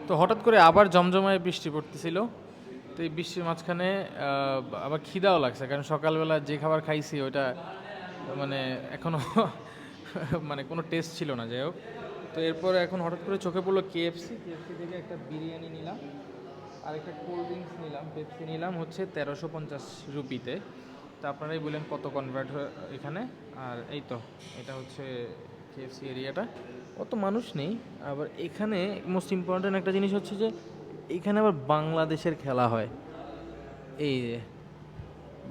তো হঠাৎ করে আবার জমজমায় বৃষ্টি পড়তেছিল। তো এই বৃষ্টির মাঝখানে আবার খিদাও লাগছে, কারণ সকালবেলা যে খাবার খাইছি ওটা মানে এখনো মানে কোনো টেস্ট ছিল না, যাই হোক। তো এরপরে এখন হঠাৎ করে চোখে পড়লো কেএফসি। কেএফসি থেকে একটা বিরিয়ানি নিলাম, আর একটা কোল্ড ড্রিঙ্কস নিলাম, পেপসি নিলাম হচ্ছে 1350 রুপিতে। তা আপনারাই বললেন কত কনভার্ট হয় এখানে। আর এই তো, এটা হচ্ছে কেএফসি এরিয়াটা, অত মানুষ নেই। আবার এখানে মোস্ট ইম্পর্ট্যান্ট একটা জিনিস হচ্ছে যে এখানে আবার বাংলাদেশের খেলা হয়। এই যে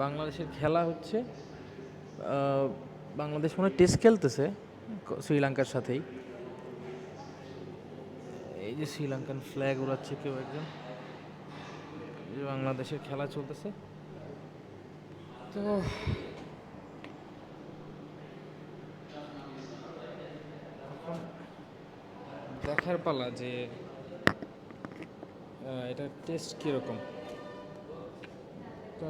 বাংলাদেশের খেলা হচ্ছে, আহ, বাংলাদেশ মনে হয় টেস্ট খেলতেছে শ্রীলঙ্কার সাথেই। এই যে শ্রীলঙ্কান ফ্ল্যাগ উড়াচ্ছে কেউ একজন, এই যে বাংলাদেশের খেলা চলতেছে। তো এখন দেখার পালা যে এটার টেস্ট কীরকম। তো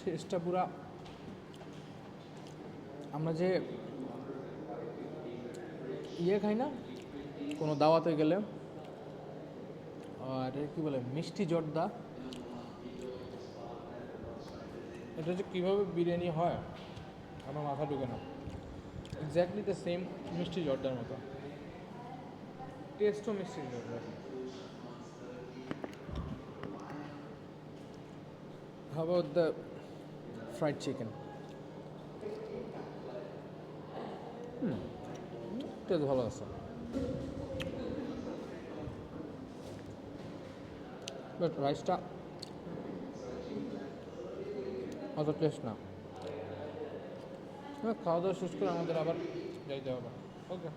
টেস্টটা পুরা, আমরা যে ইয়ে খাই না কোনো দাওয়াতে গেলে, আর এটা কী বলে, মিষ্টি জর্দা, এটা যে কীভাবে বিরিয়ানি হয় আমার মাথা ঢুকে না। এক্স্যাক্টলি দ্য সেম মিষ্টি জর্দার মতো, টেস্টও মিষ্টি জর্দার। How about the fried chicken? Test ভালো আছে, বাট রাইসটা অত টেস্ট না। খাওয়া দাওয়া শেষ করে আমাদের আবার যাইতে হবে। ওকে।